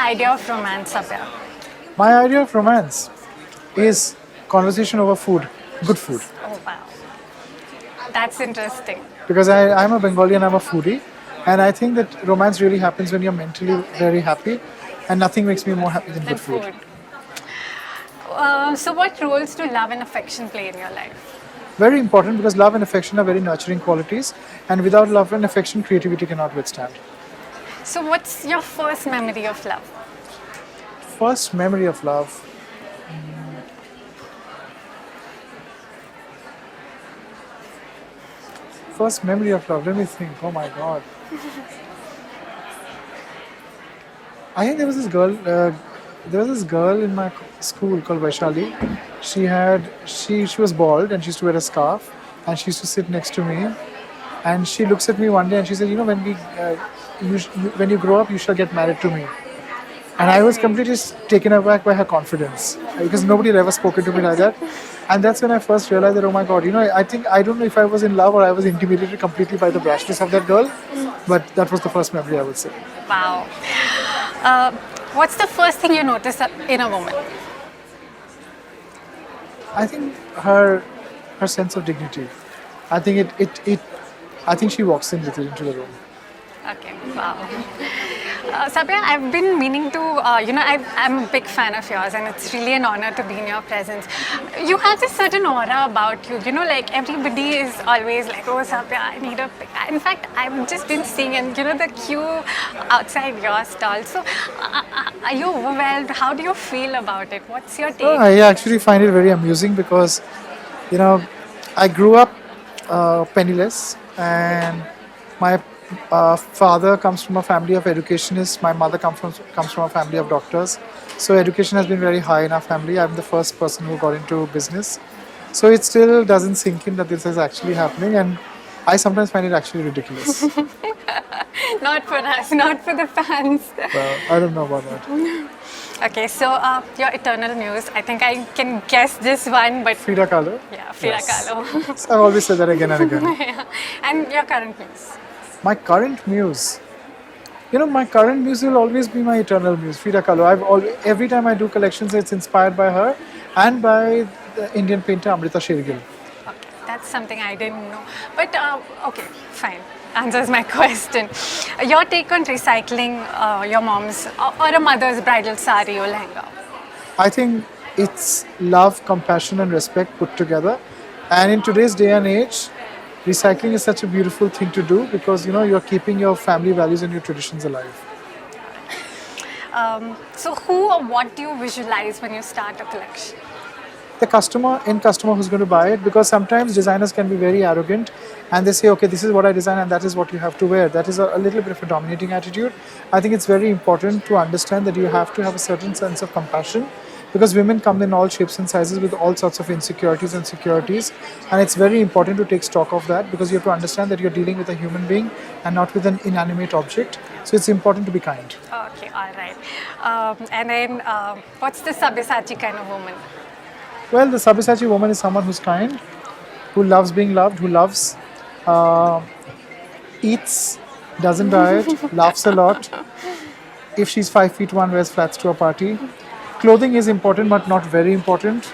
idea of romance, Sabya? My idea of romance is conversation over food, good food. Oh, wow. That's interesting. Because I'm a Bengali and I'm a foodie, and I think that romance really happens when you're mentally very happy, and nothing makes me more happy than good And food. food. So, what roles do love and affection play in your life? Very important because love and affection are very nurturing qualities, and without love and affection, creativity cannot withstand. So, what's your first memory of love? First memory of love. First memory of love. Let me think. Oh my God. I think there was this girl. There was this girl in my school called Vaishali. She was bald and she used to wear a scarf, and she used to sit next to me. And she looks at me one day and she said, "You know, when you grow up, you shall get married to me." And I was completely taken aback by her confidence because nobody had ever spoken to me like that. And that's when I first realized that, oh my God, I don't know if I was in love or I was intimidated completely by the brashness of that girl. But that was the first memory, I would say. Wow. What's the first thing you notice in a woman? I think her sense of dignity. I think I think she walks in with it into the room. Okay, wow. Sabya, I've been meaning to, I'm a big fan of yours and it's really an honor to be in your presence. You have this certain aura about you, like everybody is always like, oh Sabya, I need a pic. In fact, I've just been seeing and the queue outside your stall. So, are you overwhelmed? How do you feel about it? What's your take? I actually find it very amusing because, I grew up penniless, and my father comes from a family of educationists. My mother comes from a family of doctors. So education has been very high in our family. I'm the first person who got into business. So it still doesn't sink in that this is actually happening, and I sometimes find it actually ridiculous. Not for us, not for the fans. Well, I don't know about that. Okay, so your eternal muse, I think I can guess this one, but Frida Kahlo? yeah, Frida Yes. Kahlo. I've always said that again and again. Yeah. And your current muse. My current muse. My current muse will always be my eternal muse, Frida Kahlo. Every time I do collections, it's inspired by her and by the Indian painter Amrita Shergill. Okay, that's something I didn't know. But okay, fine. Answers my question. Your take on recycling your mom's or a mother's bridal sari or lehenga? I think it's love, compassion, and respect put together. And in today's day and age, recycling is such a beautiful thing to do because you're keeping your family values and your traditions alive. So who or what do you visualize when you start a collection? The customer who's going to buy it, because sometimes designers can be very arrogant and they say, okay, this is what I design and that is what you have to wear. That is a little bit of a dominating attitude. I think it's very important to understand that you have to have a certain sense of compassion, because women come in all shapes and sizes with all sorts of insecurities and securities, and it's very important to take stock of that, because you have to understand that you're dealing with a human being and not with an inanimate object. So it's important to be kind. Okay, all right. And then what's the Sabyasachi kind of woman? Well, the Sabyasachi woman is someone who's kind, who loves being loved, who loves, eats, doesn't diet, laughs a lot. If she's 5'1", wears flats to a party. Clothing is important but not very important.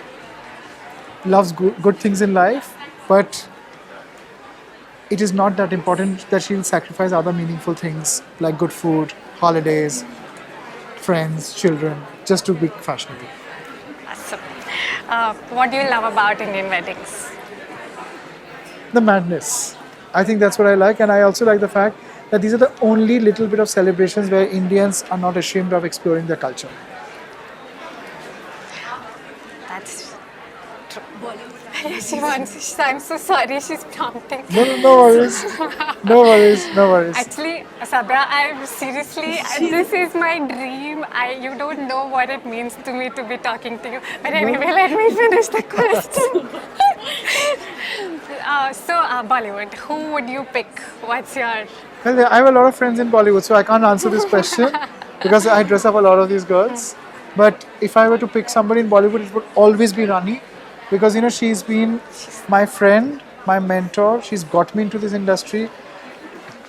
Loves good things in life, but it is not that important that she'll sacrifice other meaningful things like good food, holidays, friends, children, just to be fashionable. Awesome. What do you love about Indian weddings? The madness. I think that's what I like, and I also like the fact that these are the only little bit of celebrations where Indians are not ashamed of exploring their culture. That's true. I'm so sorry, she's prompting. No worries. No worries. Actually, Sabya, I'm seriously, this is my dream. You don't know what it means to me to be talking to you. But anyway, let me finish the question. Bollywood, who would you pick? What's your... Well, I have a lot of friends in Bollywood, so I can't answer this question because I dress up a lot of these girls. But if I were to pick somebody in Bollywood, it would always be Rani, because she's been my friend, my mentor. She's got me into this industry.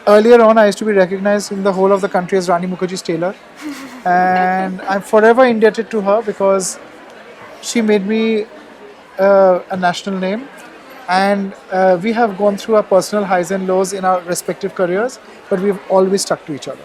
Earlier on, I used to be recognized in the whole of the country as Rani Mukherjee's tailor. and I'm forever indebted to her because she made me a national name, and we have gone through our personal highs and lows in our respective careers, but we've always stuck to each other.